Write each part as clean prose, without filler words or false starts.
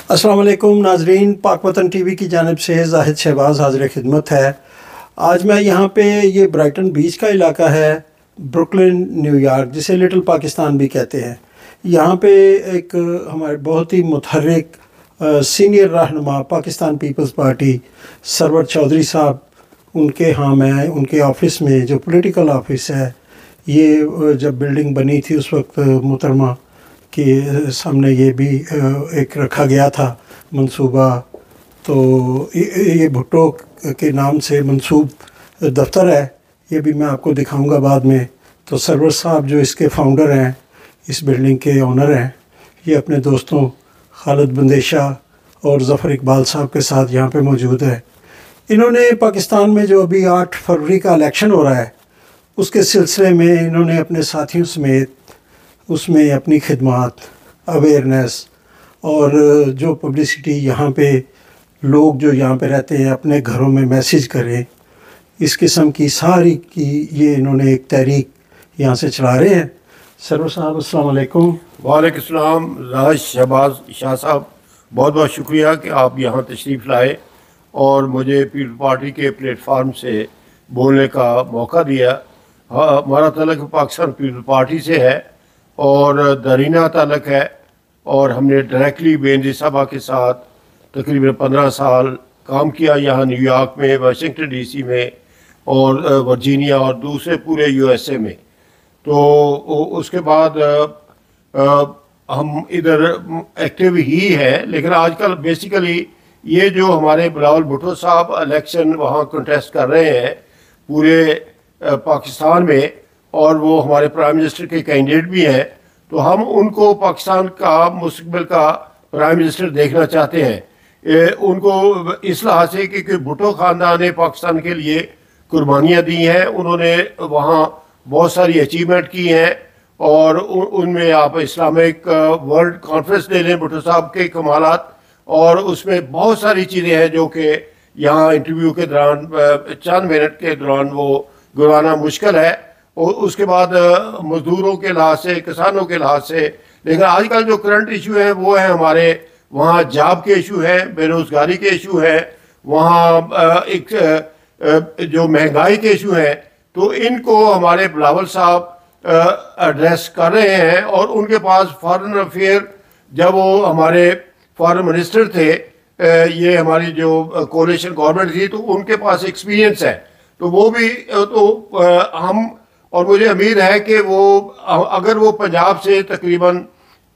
अस्सलाम वालेकुम नाजरीन, पाक वतन टीवी की जानिब से जाहिद शहबाज हाजिर खिदमत है। आज मैं यहाँ पे ये ब्राइटन बीच का इलाका है, ब्रुकलिन न्यूयॉर्क, जिसे लिटिल पाकिस्तान भी कहते हैं। यहाँ पे एक हमारे बहुत ही मुतहर्रिक सीनियर रहनुमा पाकिस्तान पीपल्स पार्टी सरवर चौधरी साहब, उनके यहाँ मैं उनके ऑफ़िस में जो पॉलिटिकल ऑफ़िस है, ये जब बिल्डिंग बनी थी उस वक्त मोहतरमा के सामने ये भी एक रखा गया था मंसूबा। तो ये भुट्टो के नाम से मंसूब दफ्तर है, ये भी मैं आपको दिखाऊंगा बाद में। तो सरवर साहब जो इसके फाउंडर हैं, इस बिल्डिंग के ओनर हैं, ये अपने दोस्तों खालिद बंदेशा और ज़फ़र इकबाल साहब के साथ यहाँ पे मौजूद है। इन्होंने पाकिस्तान में जो अभी 8 फरवरी का इलेक्शन हो रहा है, उसके सिलसिले में इन्होंने अपने साथियों समेत उसमें अपनी खिदमत, अवेयरनेस और जो पब्लिसिटी यहाँ पे लोग जो यहाँ पे रहते हैं अपने घरों में मैसेज करें, इस किस्म की सारी की ये इन्होंने एक तहरीक यहाँ से चला रहे हैं। सरवर साहब अस्सलाम वालेकुम। वालेकुम सलाम। राज शहबाज शाह साहब, बहुत बहुत शुक्रिया कि आप यहाँ तशरीफ़ लाए और मुझे पीपल पार्टी के प्लेटफार्म से बोलने का मौका दिया। हाँ, हमारा तल्लुक़ पाकिस्तान पीपल पार्टी से है और दरीना ताल्लुक़ है, और हमने डायरेक्टली बेनज़ीर साहबा के साथ तकरीबन 15 साल काम किया यहाँ न्यूयॉर्क में, वाशिंगटन डीसी में और वर्जीनिया और दूसरे पूरे यूएसए में। तो उसके बाद हम इधर एक्टिव ही है, लेकिन आजकल बेसिकली ये जो हमारे बिलावल भुट्टो साहब इलेक्शन वहाँ कंटेस्ट कर रहे हैं पूरे पाकिस्तान में, और वो हमारे प्राइम मिनिस्टर के कैंडिडेट भी हैं, तो हम उनको पाकिस्तान का मुस्तकबिल का प्राइम मिनिस्टर देखना चाहते हैं। उनको इस लिहाज से कि भुट्टो ख़ानदान ने पाकिस्तान के लिए कुर्बानियाँ दी हैं, उन्होंने वहाँ बहुत सारी अचीवमेंट की हैं, और उनमें आप इस्लामिक वर्ल्ड कॉन्फ्रेंस ले लें भुट्टो साहब के कमालात, और उसमें बहुत सारी चीज़ें हैं जो कि यहाँ इंटरव्यू के दौरान चंद मिनट के दौरान वो गिनवाना मुश्किल है। और उसके बाद मजदूरों के लिहाज से, किसानों के लिहाज से, लेकिन आजकल जो करंट इशू है वो है हमारे वहाँ जॉब के इशू हैं, बेरोज़गारी के इशू हैं, वहाँ एक जो महंगाई के इशू हैं। तो इनको हमारे बिलावल साहब एड्रेस कर रहे हैं, और उनके पास फॉरेन अफेयर, जब वो हमारे फॉरेन मिनिस्टर थे, ये हमारी जो कोalition गवर्नमेंट थी, तो उनके पास एक्सपीरियंस है। तो वो भी हम, और मुझे उम्मीद है कि वो अगर वो पंजाब से तकरीबन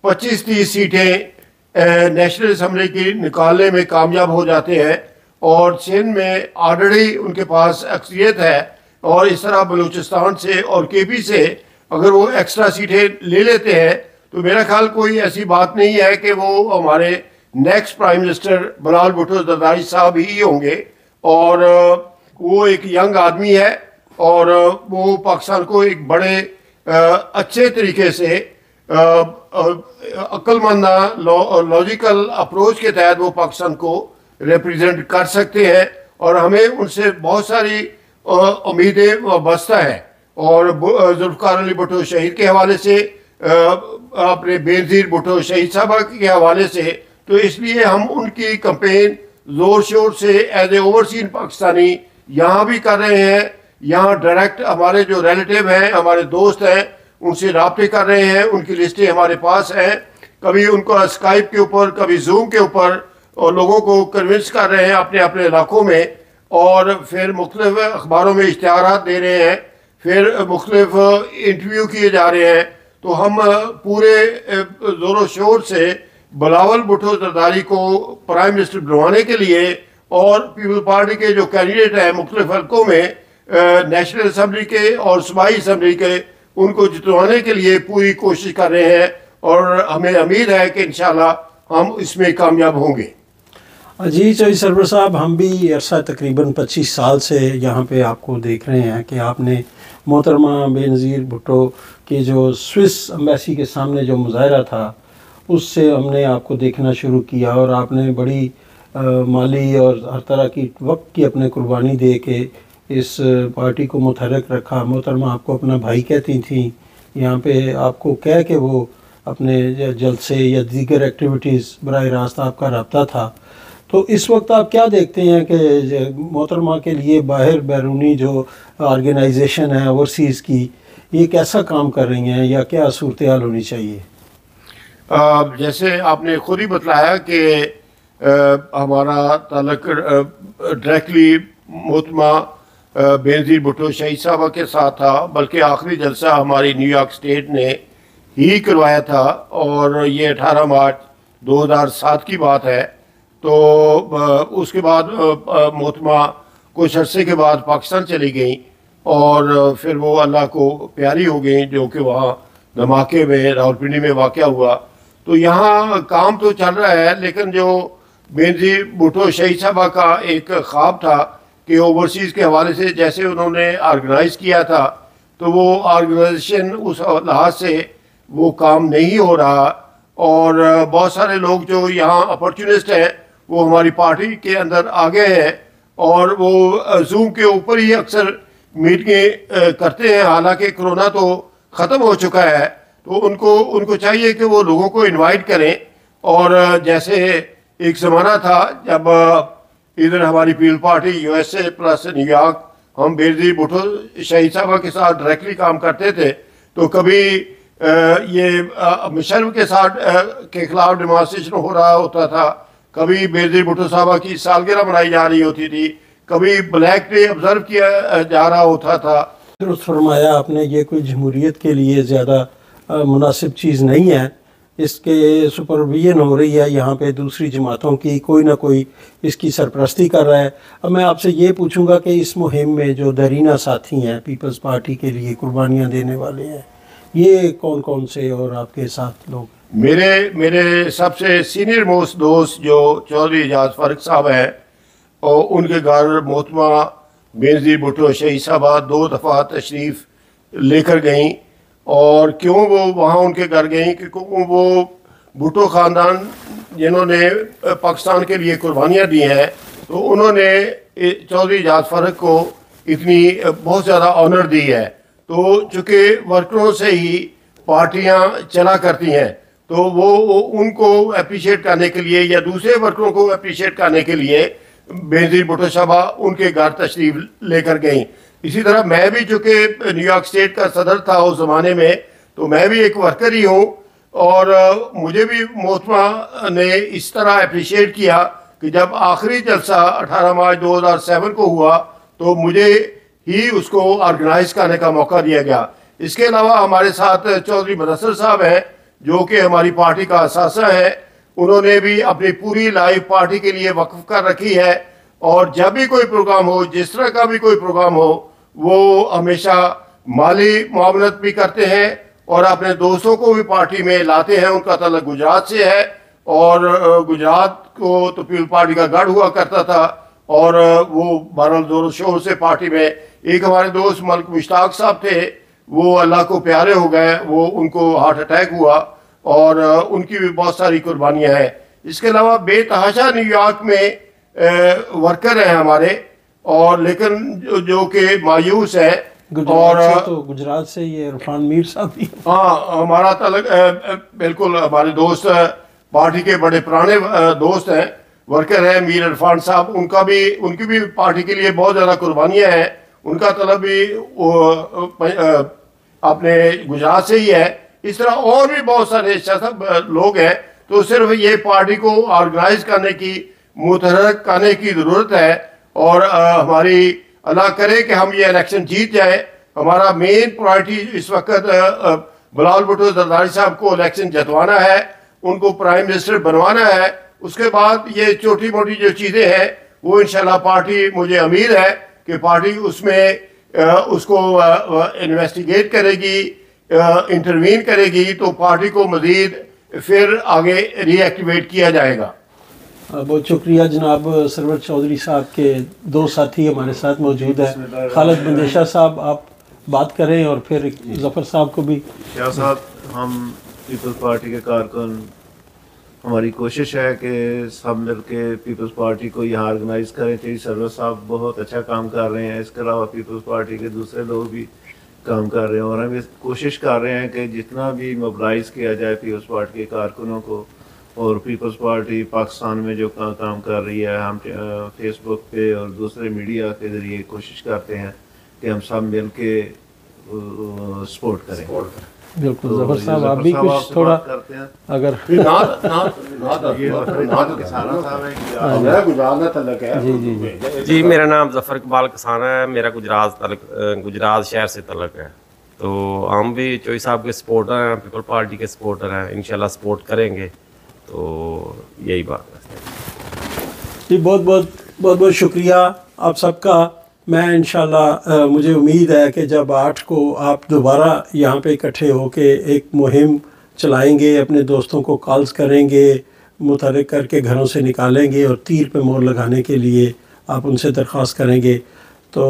25-30 सीटें नेशनल असम्बली की निकालने में कामयाब हो जाते हैं, और सिंध में ऑलरेडी उनके पास अक्सरियत है, और इस तरह बलूचिस्तान से और केपी से अगर वो एक्स्ट्रा सीटें ले लेते हैं, तो मेरा ख्याल कोई ऐसी बात नहीं है कि वो हमारे next prime minister Bilawal Bhutto Zardari साहब ही होंगे। और वो एक यंग आदमी है, और वो पाकिस्तान को एक बड़े अच्छे तरीके से अक्लमंद लॉजिकल अप्रोच के तहत वो पाकिस्तान को रिप्रेजेंट कर सकते हैं, और हमें उनसे बहुत सारी उम्मीदें वाबस्ता है। और जुल्फ़िकार अली भुट्टो शहीद के हवाले से, अपने बेनज़ीर भुट्टो शहीद साहबा के हवाले से, तो इसलिए हम उनकी कंपेन ज़ोर शोर से एज ए ओवरसीज पाकिस्तानी यहाँ भी कर रहे हैं। यहाँ डायरेक्ट हमारे जो रिलेटिव हैं, हमारे दोस्त हैं, उनसे राब्ते कर रहे हैं, उनकी लिस्टें हमारे पास हैं। कभी उनको स्काइप के ऊपर, कभी जूम के ऊपर, और लोगों को कन्विंस कर रहे हैं अपने अपने इलाकों में, और फिर मुख्तलिफ अखबारों में इश्तिहारात दे रहे हैं, फिर मुख्तलिफ इंटरव्यू किए जा रहे हैं। तो हम पूरे ज़ोर शोर से बिलावल भुट्टो जरदारी को प्राइम मिनिस्टर बनवाने के लिए, और पीपल पार्टी के जो कैंडिडेट हैं मुख्तलिफ हल्कों में, नेशनल असम्बली के और सूबाई असम्बली के, उनको जितवाने के लिए पूरी कोशिश कर रहे हैं, और हमें उम्मीद है कि इंशाल्लाह हम इसमें कामयाब होंगे। जी चौधरी सरवर साहब, हम भी अरसा तकरीबन 25 साल से यहाँ पे आपको देख रहे हैं कि आपने मोहतरमा बेनज़ीर भुट्टो की जो स्विस एम्बेसी के सामने जो मुजाहरा था, उससे हमने आपको देखना शुरू किया, और आपने बड़ी माली और हर तरह की वक्त की अपने कुर्बानी दे के इस पार्टी को मुतहर्रिक रखा। मोहतरमा आपको अपना भाई कहती थी, यहाँ पे आपको कह के वो अपने जलसे या दीगर एक्टिविटीज़ बराह रास्त आपका रब्ता था। तो इस वक्त आप क्या देखते हैं कि मोहतरमा के लिए बाहर बैरूनी जो ऑर्गेनाइजेशन है ओवरसीज़ की, ये कैसा काम कर रही हैं या क्या सूरत हाल होनी चाहिए? जैसे आपने खुद ही बतलाया कि हमारा ताल्लुक डायरेक्टली मोहतरमा बेनज़ीर भुट्टो शहीद साहबा के साथ था, बल्कि आखिरी जलसा हमारी न्यूयॉर्क स्टेट ने ही करवाया था और ये 18 मार्च 2007 की बात है। तो उसके बाद मोहतरमा कुछ अरसे के बाद पाकिस्तान चली गई और फिर वो अल्लाह को प्यारी हो गई, जो कि वहाँ धमाके में रावलपिंडी में वाक़या हुआ। तो यहाँ काम तो चल रहा है, लेकिन जो बेनज़ीर भुट्टो शहीद साहबा का एक ख्वाब था कि ओवरसीज़ के हवाले से जैसे उन्होंने ऑर्गेनाइज़ किया था, तो वो ऑर्गेनाइजेशन उस लिहाज से वो काम नहीं हो रहा और बहुत सारे लोग जो यहाँ अपॉर्चुनिस्ट हैं वो हमारी पार्टी के अंदर आ गए हैं और वो जूम के ऊपर ही अक्सर मीटिंगें करते हैं। हालांकि कोरोना तो ख़त्म हो चुका है, तो उनको चाहिए कि वो लोगों को इनवाइट करें। और जैसे एक ज़माना था जब इधर हमारी people party USA plus New York हम बेनज़ीर भुट्टो शहीद साहबा के साथ डायरेक्टली काम करते थे, तो कभी ये मुशर्रफ के साथ के खिलाफ डेमोन्स्ट्रेशन हो रहा होता था, कभी बेनज़ीर भुट्टो साहबा की सालगिरह मनाई जा रही होती थी, कभी ब्लैक डे ऑब्जर्व किया जा रहा होता था। दुरुस्त फरमाया आपने, ये कोई जमहूरियत के लिए ज़्यादा मुनासिब चीज़ नहीं है। इसके सुपरविजन हो रही है यहाँ पे दूसरी जमातों की, कोई ना कोई इसकी सरपरस्ती कर रहा है। अब मैं आपसे ये पूछूंगा कि इस मुहिम में जो दरीना साथी हैं पीपल्स पार्टी के लिए कुर्बानियाँ देने वाले हैं, ये कौन कौन से और आपके साथ लोग? मेरे सबसे सीनियर मोस्ट दोस्त जो चौधरी एजाज फारूक साहब हैं, और उनके घर मोहतरमा बेनज़ीर भुट्टो शहीद साहबा 2 दफ़ा तशरीफ़ लेकर गईं। और क्यों वो वहाँ उनके घर गईं? क्योंकि वो भुट्टो ख़ानदान जिन्होंने पाकिस्तान के लिए कुर्बानियाँ दी हैं, तो उन्होंने चौधरी एजाज फारूक को इतनी बहुत ज़्यादा ऑनर दी है। तो चूँकि वर्करों से ही पार्टियाँ चला करती हैं, तो वो उनको अप्रिशिएट करने के लिए या दूसरे वर्करों को अप्रिशिएट करने के लिए बेनज़ीर भुट्टो साहबा उनके घर तशरीफ़ लेकर गईं। इसी तरह मैं भी चूँकि न्यूयॉर्क स्टेट का सदर था उस ज़माने में, तो मैं भी एक वर्कर ही हूँ और मुझे भी मोहतरमा ने इस तरह अप्रिशिएट किया कि जब आखिरी जलसा 18 मार्च 2007 को हुआ तो मुझे ही उसको ऑर्गेनाइज करने का मौका दिया गया। इसके अलावा हमारे साथ चौधरी मुदस्सिर साहब हैं, जो कि हमारी पार्टी का असासा है। उन्होंने भी अपनी पूरी लाइफ पार्टी के लिए वक्फ कर रखी है और जब भी कोई प्रोग्राम हो, जिस तरह का भी कोई प्रोग्राम हो, वो हमेशा माली मामलत भी करते हैं और अपने दोस्तों को भी पार्टी में लाते हैं। उनका ताल्लुक गुजरात से है और गुजरात को तो पीपल पार्टी का गढ़ हुआ करता था और वो बहरहाल जोर शोर से पार्टी में। एक हमारे दोस्त मलिक मुश्ताक साहब थे, वो अल्लाह को प्यारे हो गए, वो उनको हार्ट अटैक हुआ और उनकी भी बहुत सारी कुर्बानियाँ हैं। इसके अलावा बेतहाशा न्यूयॉर्क में वर्कर हैं हमारे, और लेकिन जो कि मायूस है। और तो गुजरात से ये इरफान मीर साहब भी, हाँ, हमारा ताल्लुक बिल्कुल हमारे दोस्त पार्टी के बड़े पुराने दोस्त हैं, वर्कर हैं मीर इरफान साहब। उनकी भी पार्टी के लिए बहुत ज़्यादा कुर्बानियाँ हैं। उनका तलब भी अपने गुजरात से ही है। इस तरह और भी बहुत सारे सब लोग हैं। तो सिर्फ ये पार्टी को ऑर्गेनाइज करने की, मुतहर्रिक करने की ज़रूरत है और हमारी अल्लाह करे कि हम ये इलेक्शन जीत जाए। हमारा मेन प्रायोरिटी इस वक्त बिलावल भुट्टो जरदारी साहब को इलेक्शन जितवाना है, उनको प्राइम मिनिस्टर बनवाना है। उसके बाद ये छोटी मोटी जो चीज़ें हैं वो इंशाल्लाह पार्टी, मुझे उम्मीद है कि पार्टी उसमें उसको इन्वेस्टिगेट करेगी, इंटरवीन करेगी, तो पार्टी को मज़ीद फिर आगे रीएक्टिवेट किया जाएगा। बहुत शुक्रिया जनाब सरवर चौधरी साहब के। 2 साथी हमारे साथ मौजूद है। खालिद बंदेशा साहब, आप बात करें और फिर जफ़र साहब को भी। शाह साहब, हम पीपल्स पार्टी के कारकुन, हमारी कोशिश है कि सब मिल के पीपल्स पार्टी को यहाँ ऑर्गेनाइज करें। चाहिए सरवर साहब बहुत अच्छा काम कर रहे हैं। इसके अलावा पीपल्स पार्टी के दूसरे लोग भी काम कर रहे हैं, और हम कोशिश कर रहे हैं कि जितना भी मोबलाइज किया जाए पीपल्स पार्टी के कारकुनों को, और पीपल्स पार्टी पाकिस्तान में जो काम कर रही है, हम फेसबुक पे और दूसरे मीडिया के ज़रिए कोशिश करते हैं कि हम सब मिल के सपोर्ट करें। बिल्कुल। तो ज़फ़र ये साहब, आप ज़फ़र भी साहब कुछ आपसे थोड़ा बात करते हैं। अगर जी, मेरा नाम ज़फ़र इकबाल किसान है, मेरा गुजरात शहर से तल्लुक़ है। तो हम भी चोई साहब के सपोर्टर हैं, पीपल पार्टी के सपोर्टर हैं, इंशाल्लाह सपोर्ट करेंगे। तो यही बात है जी। बहुत बहुत शुक्रिया आप सबका। मैं इंशाल्लाह मुझे उम्मीद है कि जब 8 को आप दोबारा यहाँ पे इकट्ठे होके एक मुहिम चलाएंगे, अपने दोस्तों को कॉल्स करेंगे, मुतहर्रिक करके घरों से निकालेंगे और तीर पे मोहर लगाने के लिए आप उनसे दरख्वास्त करेंगे, तो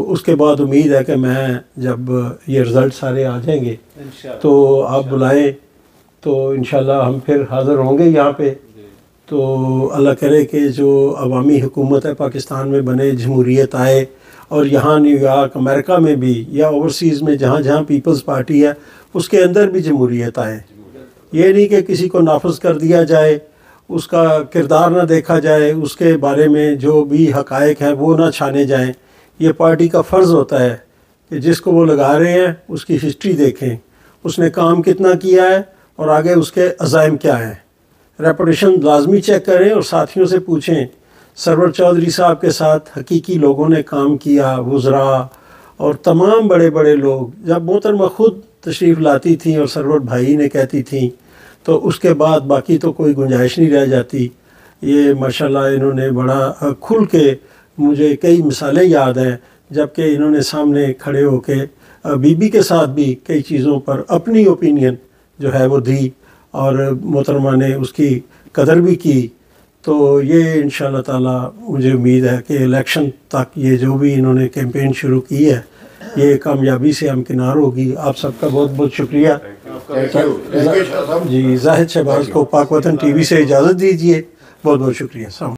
उसके बाद उम्मीद है कि मैं जब ये रिज़ल्ट सारे आ जाएंगे तो आप बुलाएं तो इंशाल्लाह हम फिर हाज़िर होंगे यहाँ पे। तो अल्लाह करे कि जो अवामी हुकूमत है पाकिस्तान में बने, जमहूरियत आए, और यहाँ न्यूयॉर्क अमेरिका में भी या ओवरसीज़ में जहाँ जहाँ पीपल्स पार्टी है उसके अंदर भी जमहूरियत आए। ये नहीं कि किसी को नाफिज कर दिया जाए, उसका किरदार ना देखा जाए, उसके बारे में जो भी हक़ाइक़ हैं वो ना छाने जाएं। ये पार्टी का फ़र्ज़ होता है कि जिसको वो लगा रहे हैं उसकी हिस्ट्री देखें, उसने काम कितना किया है और आगे उसके अज़ाइम क्या हैं। रेपुटेशन लाजमी चेक करें और साथियों से पूछें। सरवर चौधरी साहब के साथ हकीकी लोगों ने काम किया, वुज़रा और तमाम बड़े बड़े लोग। जब मोहतरमा ख़ुद तशरीफ़ लाती थी और सरवर भाई ने कहती थी तो उसके बाद बाकी तो कोई गुंजाइश नहीं रह जाती। ये माशाल्लाह इन्होंने बड़ा खुल के, मुझे कई मिसालें याद हैं जबकि इन्होंने सामने खड़े होके बीबी के साथ भी कई चीज़ों पर अपनी ओपिनियन जो है वो दी और मोहतरमा ने उसकी कदर भी की। तो ये इंशाअल्लाह ताला मुझे उम्मीद है कि इलेक्शन तक ये जो भी इन्होंने कैंपेन शुरू की है ये कामयाबी से हमकिनार होगी। आप सबका बहुत बहुत शुक्रिया जी। जाहिद शहबाज को पाक वतन टीवी से इजाज़त दीजिए। बहुत बहुत शुक्रिया।